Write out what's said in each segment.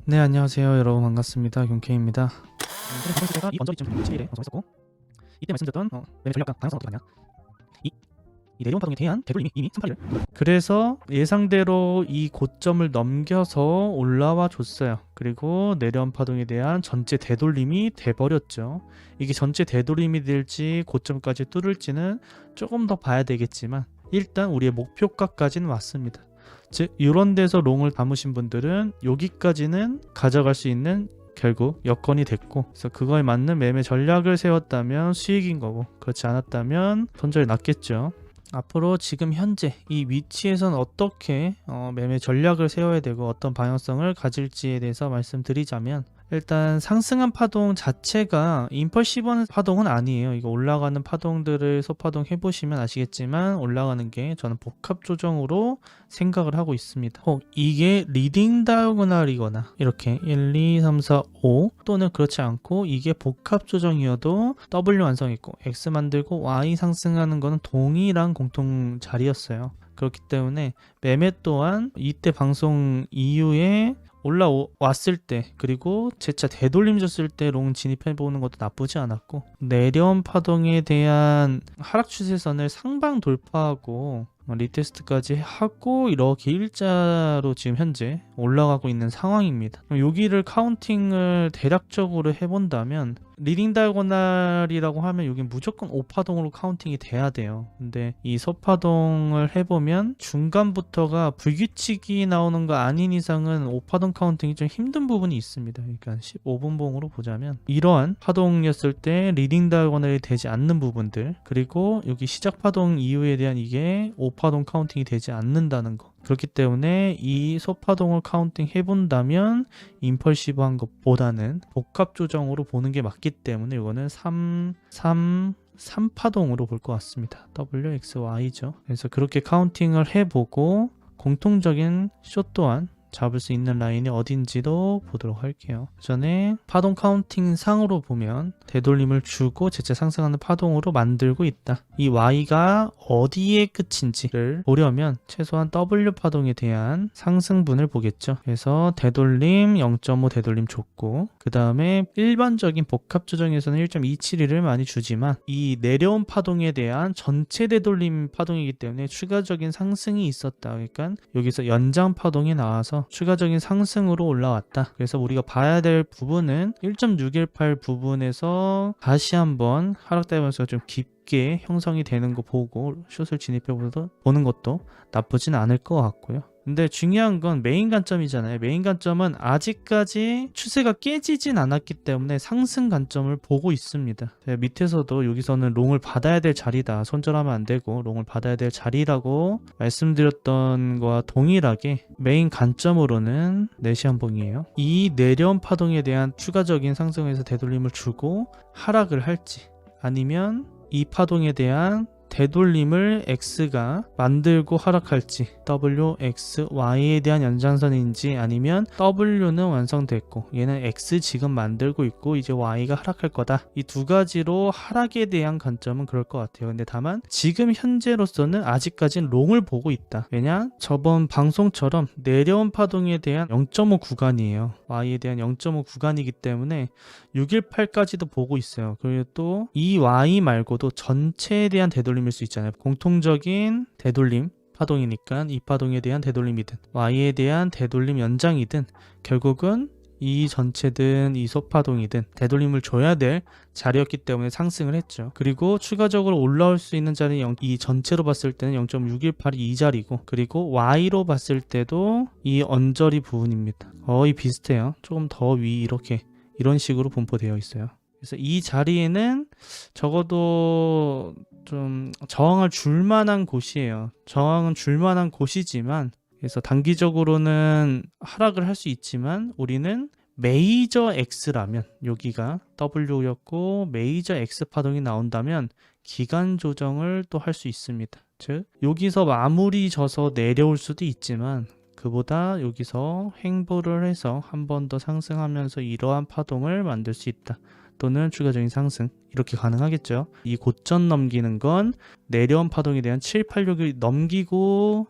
네, 안녕하세요 여러분, 반갑습니다. 경케입니다. 저번 주제가 이 언저리쯤 7일에 방송했었고, 이때 말씀드렸던 매매 전략과 방향성 어떻게 가냐, 이 내려온 파동에 대한 되돌림이 이미 381을, 그래서 예상대로 이 고점을 넘겨서 올라와 줬어요. 그리고 내려온 파동에 대한 전체 되돌림이 돼버렸죠. 이게 전체 되돌림이 될지 고점까지 뚫을지는 조금 더 봐야 되겠지만, 일단 우리의 목표가까지는 왔습니다. 즉 이런 데서 롱을 담으신 분들은 여기까지는 가져갈 수 있는 결국 여건이 됐고, 그래서 그거에 맞는 매매 전략을 세웠다면 수익인 거고, 그렇지 않았다면 손절이 났겠죠. 앞으로 지금 현재 이 위치에선 어떻게 매매 전략을 세워야 되고 어떤 방향성을 가질지에 대해서 말씀드리자면, 일단 상승한 파동 자체가 임펄시브한 파동은 아니에요. 이거 올라가는 파동들을 소파동 해보시면 아시겠지만, 올라가는 게 저는 복합 조정으로 생각을 하고 있습니다. 이게 리딩 다이고널이거나 이렇게 1, 2, 3, 4, 5 또는 그렇지 않고 이게 복합 조정이어도 W 완성했고 X 만들고 Y 상승하는 거는 동일한 공통 자리였어요. 그렇기 때문에 매매 또한 이때 방송 이후에 올라왔을 때, 그리고 재차 되돌림 줬을 때 롱 진입해보는 것도 나쁘지 않았고, 내려온 파동에 대한 하락 추세선을 상방 돌파하고 리테스트까지 하고 이렇게 일자로 지금 현재 올라가고 있는 상황입니다. 여기를 카운팅을 대략적으로 해본다면, 리딩 다이고널이라고 하면 여기 무조건 5파동으로 카운팅이 돼야 돼요. 근데 이 소파동을 해보면 중간부터가 불규칙이 나오는 거 아닌 이상은 5파동 카운팅이 좀 힘든 부분이 있습니다. 그러니까 15분봉으로 보자면, 이러한 파동이었을 때 리딩 다이고널이 되지 않는 부분들, 그리고 여기 시작 파동 이후에 대한 이게 5파동 카운팅이 되지 않는다는 거, 그렇기 때문에 이 소파동을 카운팅 해본다면 임펄시브한 것보다는 복합 조정으로 보는 게 맞기 때문에 이거는 3파동으로 볼 것 같습니다. W, X, Y죠. 그래서 그렇게 카운팅을 해보고 공통적인 숏 또한 잡을 수 있는 라인이 어딘지도 보도록 할게요. 전에 파동 카운팅 상으로 보면 되돌림을 주고 재차 상승하는 파동으로 만들고 있다. 이 Y가 어디의 끝인지를 보려면 최소한 W 파동에 대한 상승분을 보겠죠. 그래서 되돌림 0.5 되돌림 줬고, 그 다음에 일반적인 복합 조정에서는 1.271을 많이 주지만 이 내려온 파동에 대한 전체 되돌림 파동이기 때문에 추가적인 상승이 있었다. 그러니까 여기서 연장 파동이 나와서 추가적인 상승으로 올라왔다. 그래서 우리가 봐야 될 부분은 1.618 부분에서 다시 한번 하락되면서 좀 깊게 형성이 되는 거 보고 숏을 진입해 보는 것도 나쁘진 않을 것 같고요. 근데 중요한 건 메인 관점이잖아요. 메인 관점은 아직까지 추세가 깨지진 않았기 때문에 상승 관점을 보고 있습니다. 밑에서도 여기서는 롱을 받아야 될 자리다, 손절하면 안 되고 롱을 받아야 될 자리라고 말씀드렸던 거와 동일하게 메인 관점으로는 내시한봉이에요. 이 내려온 파동에 대한 추가적인 상승에서 되돌림을 주고 하락을 할지, 아니면 이 파동에 대한 되돌림을 X가 만들고 하락할지, W, X, Y에 대한 연장선인지, 아니면 W는 완성됐고 얘는 X 지금 만들고 있고 이제 Y가 하락할 거다, 이 두 가지로 하락에 대한 관점은 그럴 것 같아요. 근데 다만 지금 현재로서는 아직까지는 롱을 보고 있다. 왜냐? 저번 방송처럼 내려온 파동에 대한 0.5 구간이에요. Y에 대한 0.5 구간이기 때문에 618까지도 보고 있어요. 그리고 또 이 Y 말고도 전체에 대한 되돌림일 수 있잖아요. 공통적인 되돌림 파동이니까 이 파동에 대한 되돌림이든 Y에 대한 되돌림 연장이든 결국은 이 전체든 이 소파동이든 되돌림을 줘야 될 자리였기 때문에 상승을 했죠. 그리고 추가적으로 올라올 수 있는 자리는 이 전체로 봤을 때는 0.618이 이 자리고, 그리고 Y로 봤을 때도 이 언저리 부분입니다. 거의 비슷해요. 조금 더 위, 이렇게 이런 식으로 분포되어 있어요. 그래서 이 자리에는 적어도 좀 저항을 줄 만한 곳이에요. 저항은 줄 만한 곳이지만, 그래서 단기적으로는 하락을 할 수 있지만 우리는 메이저 X라면, 여기가 W였고 메이저 X 파동이 나온다면 기간 조정을 또 할 수 있습니다. 즉 여기서 마무리 져서 내려올 수도 있지만 그보다 여기서 횡보를 해서 한 번 더 상승하면서 이러한 파동을 만들 수 있다. 또는 추가적인 상승, 이렇게 가능하겠죠. 이 고점 넘기는 건 내려온 파동에 대한 7, 8, 6을 넘기고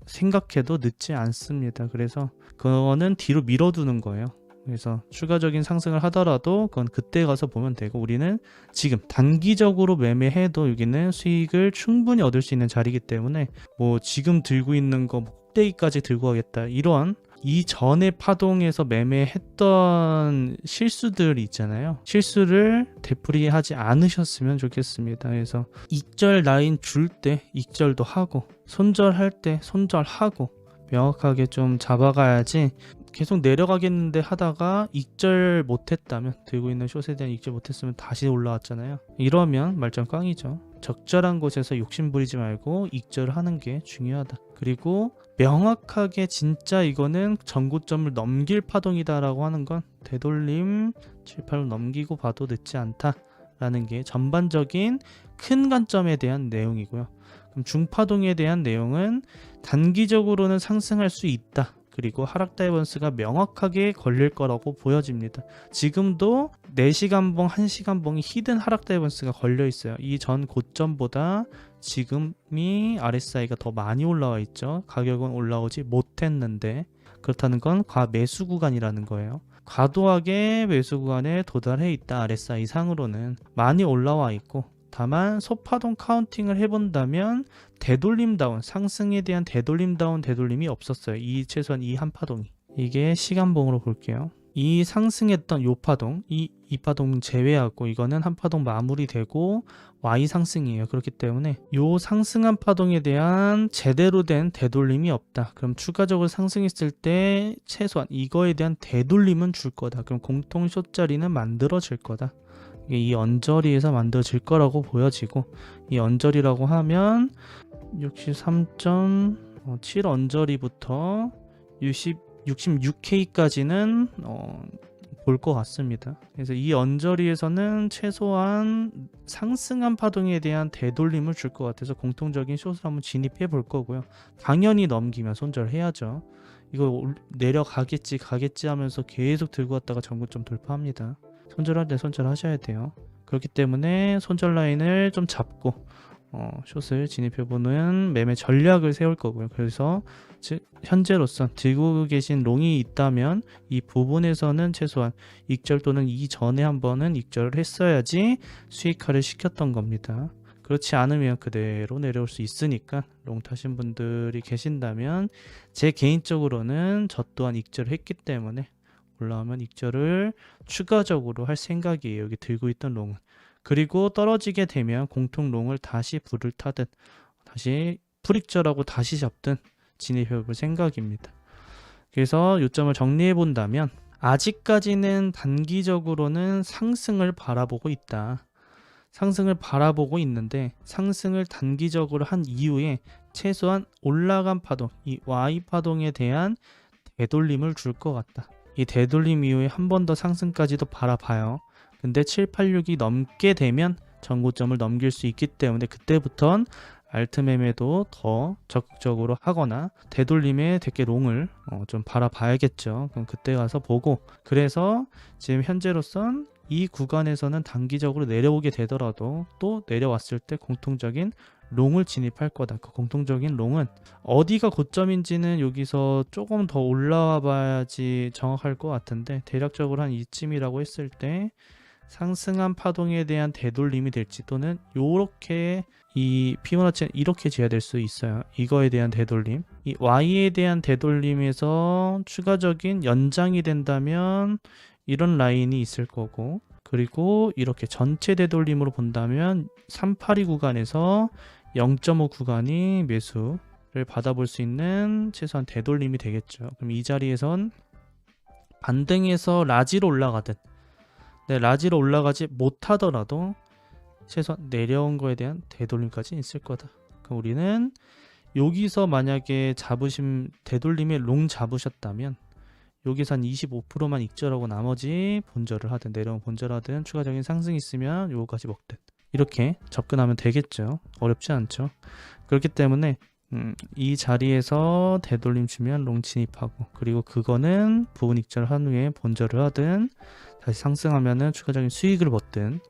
생각해도 늦지 않습니다. 그래서 그거는 뒤로 밀어두는 거예요. 그래서 추가적인 상승을 하더라도 그건 그때 가서 보면 되고, 우리는 지금 단기적으로 매매해도 여기는 수익을 충분히 얻을 수 있는 자리이기 때문에 뭐 지금 들고 있는 거 꼭대기까지 들고 가겠다, 이런 이전의 파동에서 매매했던 실수들이 있잖아요. 실수를 되풀이하지 않으셨으면 좋겠습니다. 그래서 익절 라인 줄 때 익절도 하고, 손절할 때 손절하고, 명확하게 좀 잡아가야지 계속 내려가겠는데 하다가 익절 못했다면, 들고 있는 숏에 대한 익절 못했으면 다시 올라왔잖아요. 이러면 말짱 꽝이죠. 적절한 곳에서 욕심 부리지 말고 익절을 하는 게 중요하다. 그리고 명확하게 진짜 이거는 전고점을 넘길 파동이다라고 하는 건 되돌림 7, 8로 넘기고 봐도 늦지 않다라는 게 전반적인 큰 관점에 대한 내용이고요. 그럼 중파동에 대한 내용은 단기적으로는 상승할 수 있다. 그리고 하락 다이버스가 명확하게 걸릴 거라고 보여집니다. 지금도 4시간봉, 1시간봉이 히든 하락 다이버스가 걸려 있어요. 이 전 고점보다 지금이 RSI가 더 많이 올라와 있죠. 가격은 올라오지 못했는데, 그렇다는 건 과매수 구간이라는 거예요. 과도하게 매수 구간에 도달해 있다. RSI 상으로는 많이 올라와 있고, 다만 소파동 카운팅을 해본다면 되돌림다운, 상승에 대한 되돌림다운 되돌림이 없었어요. 최소한 이 한 파동이. 이게 시간봉으로 볼게요. 이 상승했던 요 파동, 이 파동 제외하고 이거는 한 파동 마무리되고 Y 상승이에요. 그렇기 때문에 요 상승한 파동에 대한 제대로 된 되돌림이 없다. 그럼 추가적으로 상승했을 때 최소한 이거에 대한 되돌림은 줄 거다. 그럼 공통 숏자리는 만들어질 거다. 이 언저리에서 만들어질 거라고 보여지고, 이 언저리라고 하면 63.7 언저리부터 66K까지는 볼 것 같습니다. 그래서 이 언저리에서는 최소한 상승한 파동에 대한 되돌림을 줄 것 같아서 공통적인 숏을 한번 진입해 볼 거고요. 당연히 넘기면 손절해야죠. 이거 내려가겠지 가겠지 하면서 계속 들고 왔다가 전고점 돌파합니다. 손절할 때 손절하셔야 돼요. 그렇기 때문에 손절 라인을 좀 잡고 숏을 진입해보는 매매 전략을 세울 거고요. 그래서 즉 현재로선 들고 계신 롱이 있다면 이 부분에서는 최소한 익절 또는 이전에 한 번은 익절을 했어야지 수익화를 시켰던 겁니다. 그렇지 않으면 그대로 내려올 수 있으니까 롱 타신 분들이 계신다면, 제 개인적으로는 저 또한 익절을 했기 때문에 올라오면 익절을 추가적으로 할 생각이에요. 여기 들고 있던 롱은. 그리고 떨어지게 되면 공통 롱을 다시 불을 타든 다시 풀익절하고 다시 잡든 진입해 볼 생각입니다. 그래서 요점을 정리해 본다면, 아직까지는 단기적으로는 상승을 바라보고 있다. 상승을 바라보고 있는데, 상승을 단기적으로 한 이후에 최소한 올라간 파동, 이 Y 파동에 대한 되돌림을 줄 것 같다. 이 되돌림 이후에 한 번 더 상승까지도 바라봐요. 근데 786이 넘게 되면 전고점을 넘길 수 있기 때문에 그때부턴 알트 매매도 더 적극적으로 하거나 되돌림의 대개 롱을 좀 바라봐야겠죠. 그럼 그때 가서 보고, 그래서 지금 현재로선 이 구간에서는 단기적으로 내려오게 되더라도 또 내려왔을 때 공통적인 롱을 진입할 거다. 그 공통적인 롱은 어디가 고점인지는 여기서 조금 더 올라와 봐야지 정확할 것 같은데, 대략적으로 한 이쯤이라고 했을 때 상승한 파동에 대한 되돌림이 될지, 또는 요렇게 이 피보나치는 이렇게 지어야 될 수 있어요. 이거에 대한 되돌림, 이 Y에 대한 되돌림에서 추가적인 연장이 된다면 이런 라인이 있을 거고, 그리고 이렇게 전체 되돌림으로 본다면 382 구간에서 0.5 구간이 매수를 받아볼 수 있는 최소한 되돌림이 되겠죠. 그럼 이 자리에선 반등해서 라지로 올라가든, 라지로 올라가지 못하더라도 최소한 내려온 거에 대한 되돌림까지 있을 거다. 그럼 우리는 여기서 만약에 잡으신 되돌림에 롱 잡으셨다면 여기서 한 25%만 익절하고 나머지 본절을 하든, 내려온 본절하든, 추가적인 상승이 있으면 요거까지 먹든, 이렇게 접근하면 되겠죠. 어렵지 않죠. 그렇기 때문에 이 자리에서 되돌림 주면 롱 진입하고, 그리고 그거는 부분 익절한 후에 본절을 하든 다시 상승하면은 추가적인 수익을 얻든,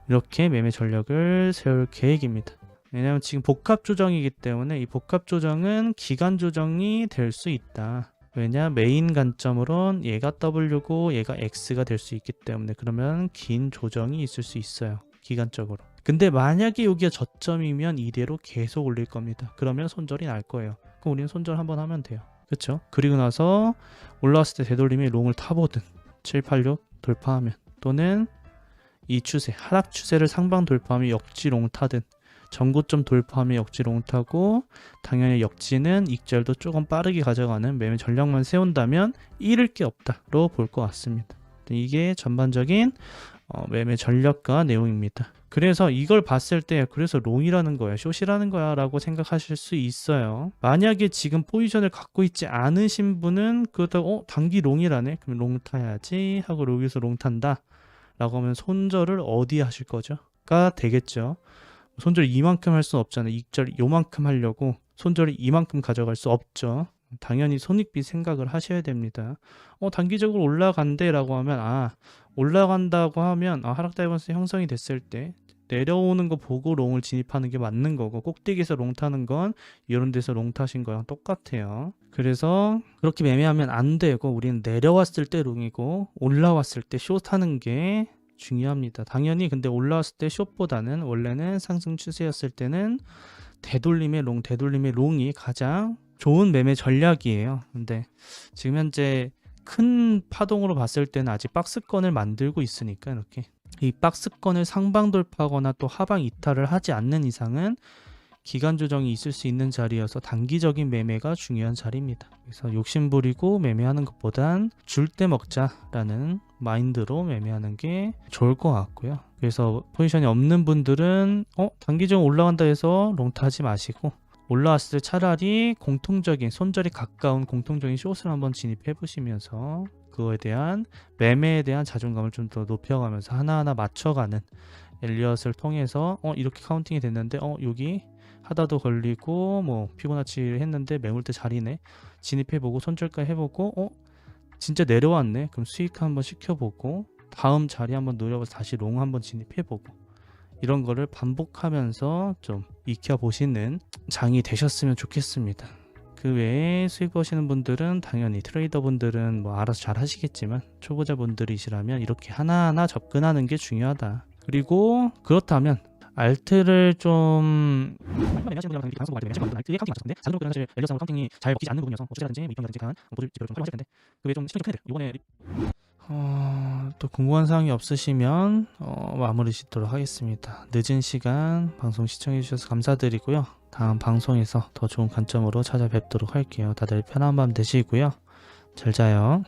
이렇게 매매 전략을 세울 계획입니다. 왜냐하면 지금 복합 조정이기 때문에 이 복합 조정은 기간 조정이 될 수 있다. 왜냐? 메인 관점으론 얘가 W고 얘가 X가 될 수 있기 때문에 그러면 긴 조정이 있을 수 있어요. 기간적으로. 근데 만약에 여기가 저점이면 이대로 계속 올릴 겁니다. 그러면 손절이 날 거예요. 그럼 우리는 손절 한번 하면 돼요. 그렇죠? 그리고 나서 올라왔을 때 되돌림이 롱을 타보든 786 돌파하면 또는 이 추세, 하락 추세를 상방 돌파하면 역지 롱 타든 전고점 돌파하면 역지 롱 타고 당연히 역지는 익절도 조금 빠르게 가져가는 매매 전략만 세운다면 잃을 게 없다로 볼 것 같습니다. 이게 전반적인 매매 전략과 내용입니다. 그래서 이걸 봤을 때 그래서 롱이라는 거야, 숏이라는 거야 라고 생각하실 수 있어요. 만약에 지금 포지션을 갖고 있지 않으신 분은 그렇다고 단기 롱이라네? 그럼 롱 타야지 하고 여기서 롱 탄다 라고 하면 손절을 어디 하실 거죠? 가 되겠죠. 손절 이만큼 할 수는 없잖아요. 익절 요만큼 하려고 손절이 이만큼 가져갈 수 없죠. 당연히 손익비 생각을 하셔야 됩니다. 단기적으로 올라간대 라고 하면 올라간다고 하면 하락 다이버스 형성이 됐을 때 내려오는 거 보고 롱을 진입하는 게 맞는 거고 꼭대기에서 롱 타는 건 이런 데서 롱 타신 거랑 똑같아요. 그래서 그렇게 매매하면 안 되고 우리는 내려왔을 때 롱이고 올라왔을 때 숏 하는 게 중요합니다. 당연히 근데 올라왔을 때 숏보다는 원래는 상승 추세였을 때는 되돌림의 롱이 가장 좋은 매매 전략이에요. 근데 지금 현재 큰 파동으로 봤을 때는 아직 박스권을 만들고 있으니까 이렇게 이 박스권을 상방 돌파하거나 또 하방 이탈을 하지 않는 이상은 기간 조정이 있을 수 있는 자리여서 단기적인 매매가 중요한 자리입니다. 그래서 욕심부리고 매매하는 것보단 줄 때 먹자라는 마인드로 매매하는 게 좋을 것 같고요. 그래서 포지션이 없는 분들은 단기적으로 올라간다 해서 롱타하지 마시고 올라왔을 때 차라리 공통적인 손절이 가까운 공통적인 숏을 한번 진입해 보시면서 그거에 대한 매매에 대한 자존감을 좀 더 높여가면서 하나하나 맞춰가는 엘리엇을 통해서 이렇게 카운팅이 됐는데 여기 하다도 걸리고 뭐 피보나치 했는데 매물대 자리네 진입해보고 손절가 해보고 진짜 내려왔네 그럼 수익 한번 시켜보고 다음 자리 한번 노려봐서 다시 롱 한번 진입해보고 이런 거를 반복하면서 좀 익혀보시는 장이 되셨으면 좋겠습니다. 그 외에 수익 버시는 분들은 당연히 트레이더 분들은 뭐 알아서 잘 하시겠지만 초보자 분들이시라면 이렇게 하나하나 접근하는 게 중요하다. 그리고 그렇다면 알트를 좀 매매하시는 분들은 방송 할 때 매매하시는 분들은 알트에 카운팅이 맞을 건데 자동으로 사실 엘리어스하고 카운팅이 잘 먹히지 않는 부분이어서 주제라든지 입점이라든지 간 모듈 지표를 좀 활용하실 텐데 그 외에 좀 신경 좀 해야 돼요. 이번에 또 궁금한 사항이 없으시면 마무리 짓도록 하겠습니다. 늦은 시간 방송 시청해 주셔서 감사드리고요. 다음 방송에서 더 좋은 관점으로 찾아뵙도록 할게요. 다들 편한 밤 되시고요. 잘 자요.